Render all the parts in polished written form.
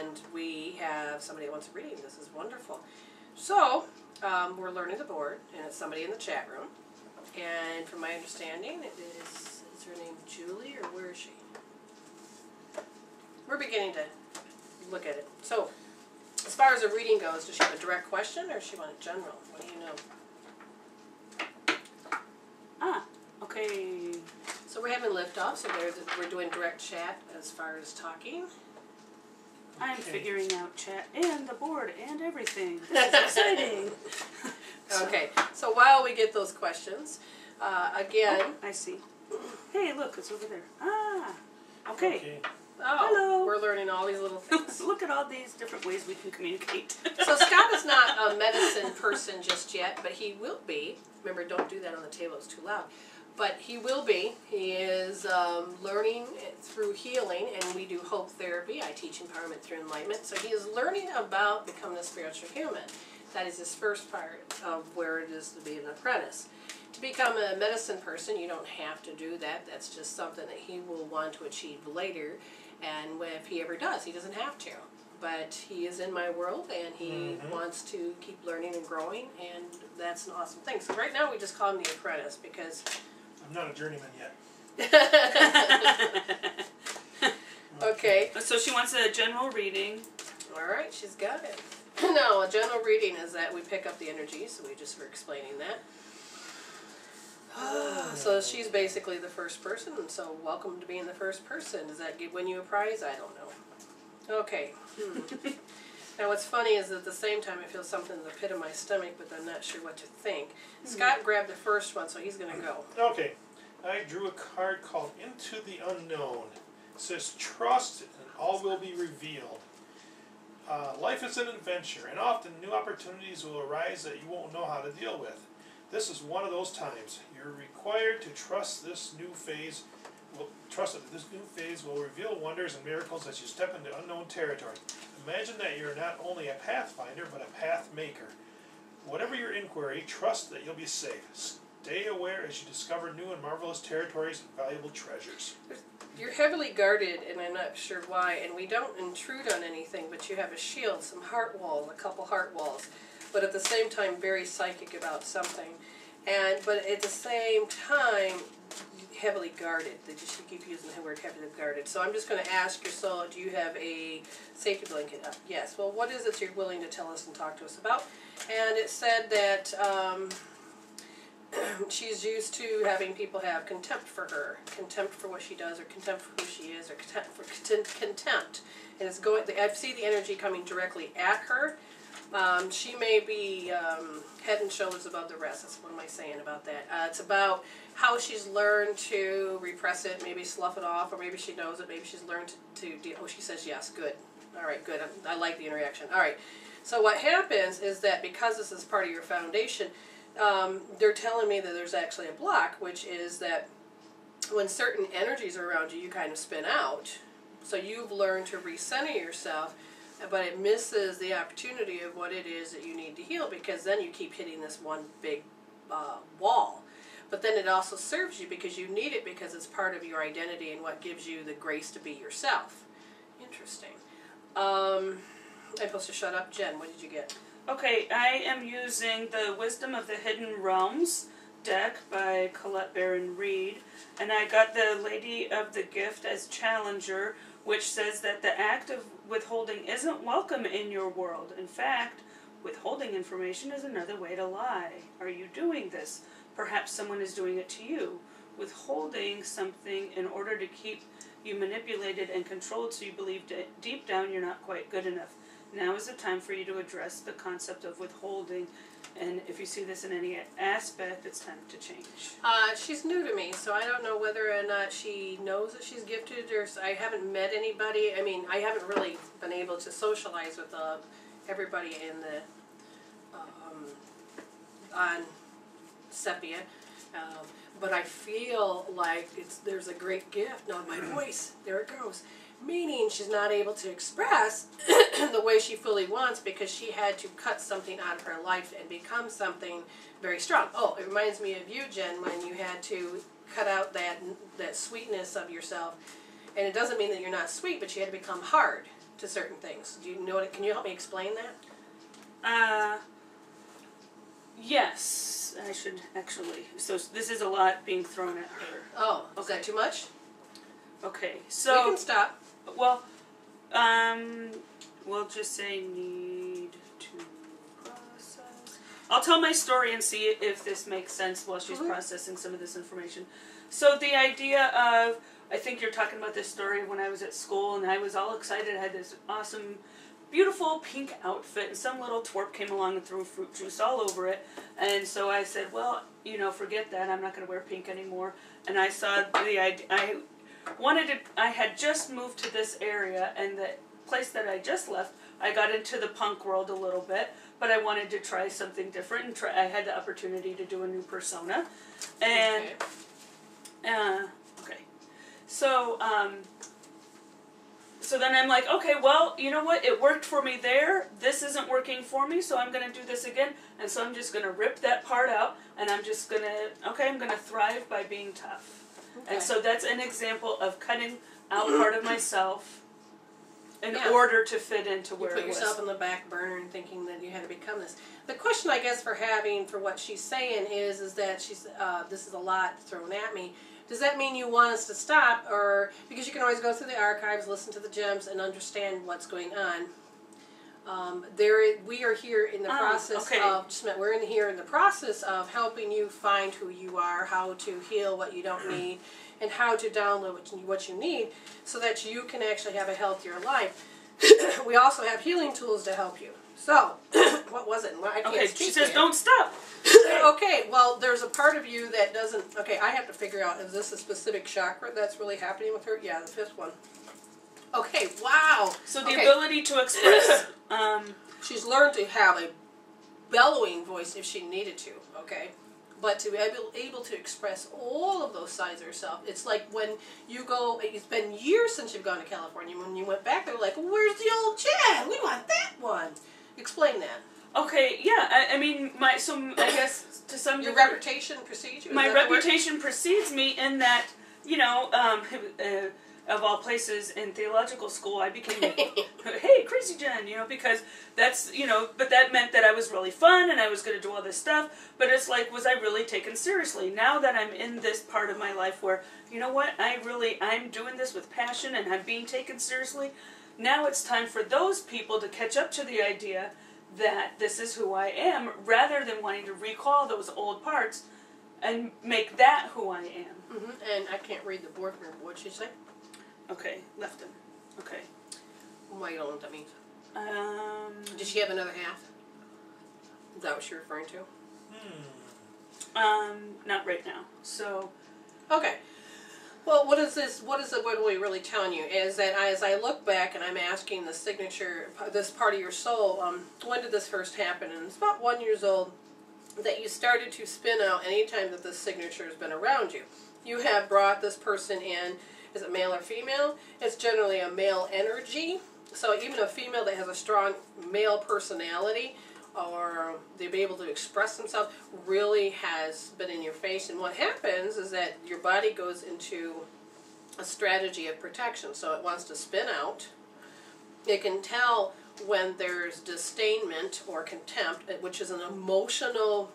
and we have somebody that wants a reading. This is wonderful. So, we're learning the board, and it's somebody in the chat room. And from my understanding, is her name Julie, or where is she? We're beginning to look at it. So, as far as a reading goes, does she have a direct question, or does she want a general? What do you know? Okay. So we're having liftoff, so we're doing direct chat as far as talking. I'm figuring out chat and the board and everything. This is exciting. Okay, so while we get those questions, again... Oh, I see. Hey, look, it's over there. Okay. Oh, hello. We're learning all these little things. Look at all these different ways we can communicate. So Scott is not a medicine person just yet, but he will be. Remember, don't do that on the table, it's too loud. But he will be. He is learning through healing, and we do hope therapy. I teach empowerment through enlightenment. So he is learning about becoming a spiritual human. That is his first part of where it is to be an apprentice. To become a medicine person, you don't have to do that. That's just something that he will want to achieve later. And if he ever does, he doesn't have to. But he is in my world, and he wants to keep learning and growing, and that's an awesome thing. So right now we just call him the apprentice because... I'm not a journeyman yet. Okay. So she wants a general reading. All right, she's got it. No, a general reading is that we pick up the energy, so we just were explaining that. So she's basically the first person, and so welcome to being the first person. Does that win you a prize? I don't know. Okay. Now what's funny is that at the same time I feel something in the pit of my stomach, but I'm not sure what to think. Scott grabbed the first one, so he's going to go. Okay. I drew a card called Into the Unknown. It says, trust and all will be revealed. Life is an adventure, and often new opportunities will arise that you won't know how to deal with. This is one of those times. You're required to trust this new phase. Trust that this new phase will reveal wonders and miracles as you step into unknown territory. Imagine that you're not only a pathfinder, but a path maker. Whatever your inquiry, trust that you'll be safe. Stay aware as you discover new and marvelous territories and valuable treasures. You're heavily guarded, and I'm not sure why, and we don't intrude on anything, but you have a shield, some heart walls, a couple heart walls, but at the same time very psychic about something. But at the same time, heavily guarded. They just keep using the word heavily guarded. So I'm just going to ask your soul, do you have a safety blanket up? Yes. Well, what is it you're willing to tell us and talk to us about? And it said that she's used to having people have contempt for her, contempt for what she does, or contempt for who she is, or contempt for contempt. And it's going. I see the energy coming directly at her. She may be head and shoulders above the rest. That's what am I saying about that? It's about how she's learned to repress it, maybe slough it off, or maybe she knows it. Maybe she's learned to deal. Oh, she says yes. Good. All right, good. I like the interaction. All right. So what happens is that because this is part of your foundation, they're telling me that there's actually a block, which is that when certain energies are around you, you kind of spin out. So you've learned to recenter yourself, but it misses the opportunity of what it is that you need to heal, because then you keep hitting this one big wall. But then it also serves you because you need it, because it's part of your identity and what gives you the grace to be yourself. Interesting. I'm supposed to shut up. Jen, what did you get? Okay, I am using the Wisdom of the Hidden Realms deck by Colette Baron Reed, and I got the Lady of the Gift as challenger, which says that the act of withholding isn't welcome in your world. In fact, withholding information is another way to lie. Are you doing this? Perhaps someone is doing it to you. Withholding something in order to keep you manipulated and controlled, so you believe deep down you're not quite good enough. Now is the time for you to address the concept of withholding, and if you see this in any aspect, it's time to change. She's new to me, so I don't know whether or not she knows that she's gifted, or I haven't met anybody. I mean, I haven't really been able to socialize with everybody in the on Sepia, but I feel like there's a great gift. Now my voice, there it goes. Meaning she's not able to express the way she fully wants, because she had to cut something out of her life and become something very strong. Oh, it reminds me of you, Jen, when you had to cut out that sweetness of yourself. And it doesn't mean that you're not sweet, but you had to become hard. to certain things. Do you know what? Can you help me explain that? Yes, I should actually. So this is a lot being thrown at her. Oh, is that too much? Okay, We so can stop. well, we'll just say need to process. I'll tell my story and see if this makes sense while she's processing some of this information. So the idea of, I think you're talking about this story when I was at school and I was all excited. I had this awesome, beautiful pink outfit and some little twerp came along and threw fruit juice all over it. And so I said, well, you know, forget that. I'm not going to wear pink anymore. And I saw the idea. I had just moved to this area, and the place that I just left, I got into the punk world a little bit, but I wanted to try something different, and I had the opportunity to do a new persona. And, okay. So then I'm like, okay, well, you know what? It worked for me there. This isn't working for me, so I'm going to do this again. And so I'm just going to rip that part out, and I'm just going to, okay, I'm going to thrive by being tough. Okay. And so that's an example of cutting out part of myself in order to fit into where you put yourself in the back burner and thinking that you had to become this. The question, I guess, for what she's saying is that she's this is a lot thrown at me. Does that mean you want us to stop, or because you can always go through the archives, listen to the gems, and understand what's going on? We are here in the process of we're in the process of helping you find who you are, how to heal what you don't need, and how to download what you need, so that you can actually have a healthier life. We also have healing tools to help you. So, what was it? I can't speak she says, yet. don't stop. Okay, well, there's a part of you that doesn't. Okay, I have to figure out, is this a specific chakra that's really happening with her? Yeah, the fifth one. Okay, wow. So the ability to express. She's learned to have a bellowing voice if she needed to, okay? But to be able to express all of those sides of herself, it's like when you go, it's been years since you've gone to California. When you went back, they were like, where's the old Jen? We want that one. Explain that. Okay, yeah, I mean, I guess to some degree. Your reputation precedes you? My reputation precedes me in that, you know, of all places in theological school, I became, hey, crazy Jen, you know, because that's, you know, but that meant that I was really fun and I was going to do all this stuff, but it's like, was I really taken seriously? Now that I'm in this part of my life where, you know what, I'm doing this with passion and I'm being taken seriously, now it's time for those people to catch up to the idea that this is who I am, rather than wanting to recall those old parts and make that who I am. Mm-hmm. And I can't read the board. What'd she say? Okay, left him. Okay. Well, you don't know what that means. Did she have another half? Is that what you're referring to? Not right now. So. Okay. Well, what are we really telling you is that as I look back and I'm asking the signature, this part of your soul, when did this first happen? And it's about 1 year old that you started to spin out anytime that this signature has been around you. You have brought this person in. Is it male or female? It's generally a male energy. So even a female that has a strong male personality or they be able to express themselves really has been in your face. And what happens is that your body goes into a strategy of protection. So it wants to spin out. It can tell when there's disdainment or contempt, which is an emotional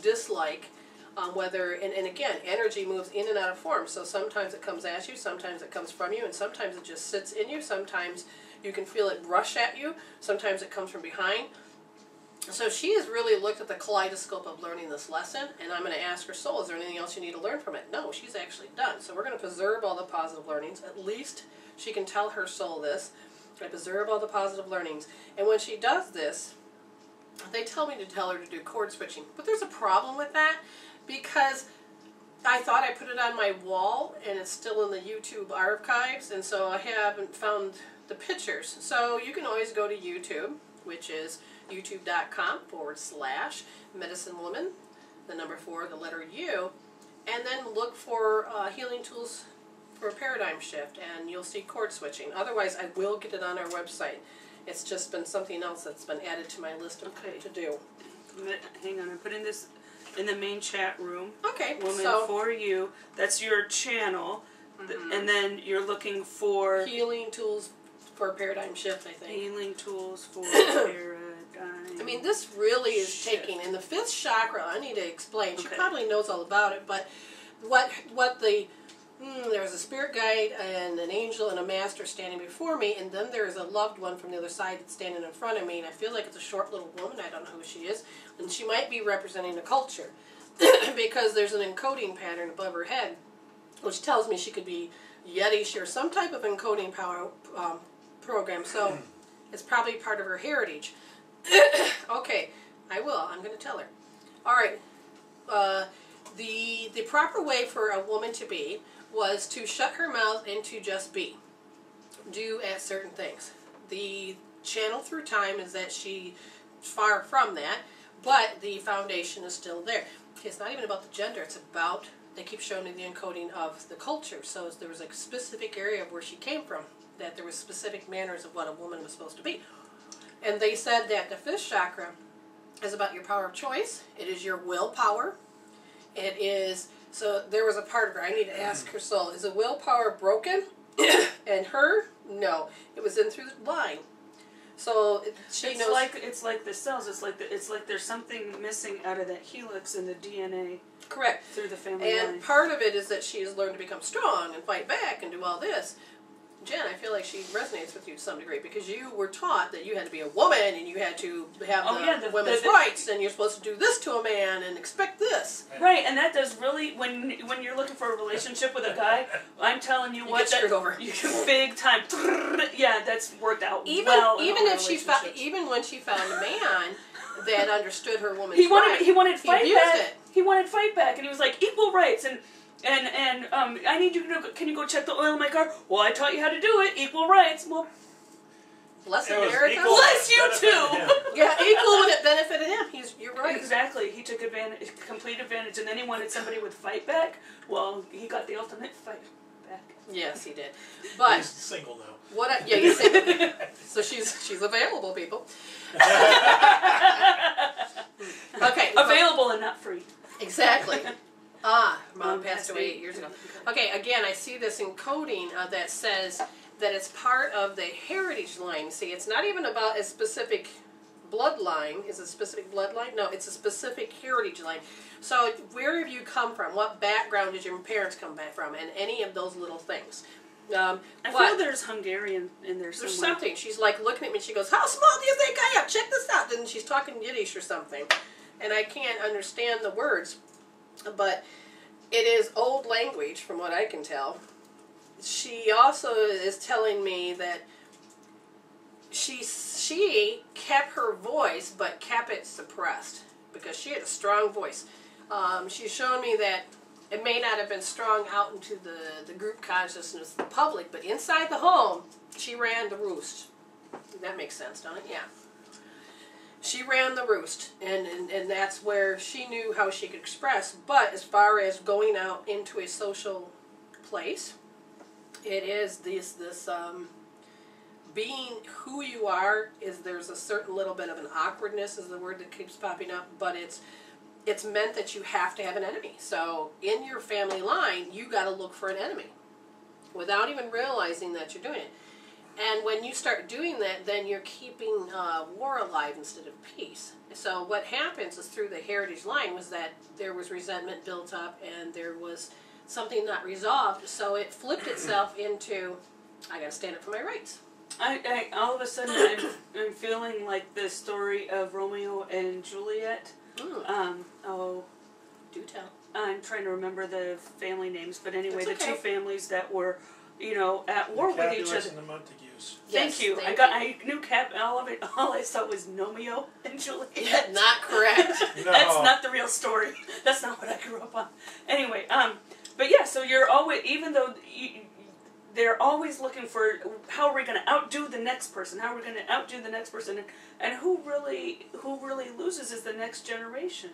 dislike. And again, energy moves in and out of form. So sometimes it comes at you, sometimes it comes from you, and sometimes it just sits in you. Sometimes you can feel it rush at you. Sometimes it comes from behind. So she has really looked at the kaleidoscope of learning this lesson, and I'm going to ask her soul, is there anything else you need to learn from it? No, she's actually done. So we're going to preserve all the positive learnings. At least she can tell her soul this. I preserve all the positive learnings. And when she does this, they tell me to tell her to do cord switching. But there's a problem with that, because I thought I put it on my wall, and it's still in the YouTube archives, and so I haven't found the pictures. So you can always go to YouTube, which is youtube.com/Medicine Woman, the number 4, the letter U, and then look for healing tools for a paradigm shift, and you'll see cord switching. Otherwise, I will get it on our website. It's just been something else that's been added to my list of to do. Hang on, I'm putting this in the main chat room. Okay, Woman so for You. That's your channel, and then you're looking for healing tools for a paradigm shift, I think. Healing tools for paradigm. I mean, this really is shift. taking, and the fifth chakra, I need to explain, she Okay. probably knows all about it, but what the, there was a spirit guide and an angel and a master standing before me, and then there's a loved one from the other side that's standing in front of me, and I feel like it's a short little woman, I don't know who she is, and she might be representing the culture, because there's an encoding pattern above her head, which tells me she could be Yetish or some type of encoding power program, so it's probably part of her heritage. Okay, I will. I'm going to tell her. All right. The proper way for a woman to be was to shut her mouth and to just be. Do at certain things. The channel through time is that she far from that, but the foundation is still there. Okay, it's not even about the gender. It's about, they keep showing me the encoding of the culture. So there was a specific area of where she came from, that there was specific manners of what a woman was supposed to be. And they said that the fifth chakra is about your power of choice. It is your willpower. It is, so there was a part of her, I need to ask her soul, is the willpower broken? And her? No. It was in through the line. So she It's knows. it's like the cells. It's like there's something missing out of that helix in the DNA Correct. through the family And line. part of it is that she has learned to become strong and fight back and do all this. Jen, I feel like she resonates with you to some degree because you were taught that you had to be a woman and you had to have the women's rights and you're supposed to do this to a man and expect this. Right, and that does really, when you're looking for a relationship with a guy, I'm telling you, what, get screwed over. You big time. Yeah, that's worked out Even well. even in all if she found, relationships. even when she found a man that understood her woman's he wanted rights, he wanted fight abused back. it. He wanted fight back, and he was like equal rights and I need you to can you go check the oil in my car? Well, I taught you how to do it. Equal rights. Well, Bless It was America. equal Bless you benefit too. to him. Yeah, equal when it benefited him. You're right. exactly. He took advantage, complete advantage, and then he wanted somebody with fight back. Well, he got the ultimate fight back. Yes, he did. But He's single now. what? Yeah, you see, so she's available, people. Okay. Available and not free. Exactly. Mom passed away 8 years ago. Okay, again, I see this encoding that says that it's part of the heritage line. See, it's not even about a specific bloodline. Is it a specific bloodline? No, it's a specific heritage line. So where have you come from? What background did your parents come back from? And any of those little things. I What? feel there's Hungarian in there somewhere. There's something. She's like looking at me and she goes, "How small do you think I am? Check this out." And she's talking Yiddish or something. And I can't understand the words. But it is old language from what I can tell. She also is telling me that she kept her voice but kept it suppressed because she had a strong voice. She's showing me that it may not have been strong out into the group consciousness of the public, but inside the home, she ran the roost. That makes sense, don't it? Yeah. She ran the roost, and that's where she knew how she could express. But as far as going out into a social place, it is this being who you are. There's a certain little bit of an awkwardness is the word that keeps popping up, but it's meant that you have to have an enemy. So in your family line, you got to look for an enemy without even realizing that you're doing it. And when you start doing that, then you're keeping war alive instead of peace. So what happens is through the heritage line was that there was resentment built up and there was something not resolved. So it flipped itself into, I got to stand up for my rights. I all of a sudden I'm feeling like the story of Romeo and Juliet. Do tell. I'm trying to remember the family names, but anyway, That's the okay. two families that were, at war with each Capulets other. and the Montagues. Thank you. I knew all of it. All I saw was Romeo and Juliet. Yeah, not correct. No. That's not the real story. That's not what I grew up on. Anyway, but yeah, so you're always, even though they're always looking for how are we going to outdo the next person? How are we going to outdo the next person? And who really loses is the next generation.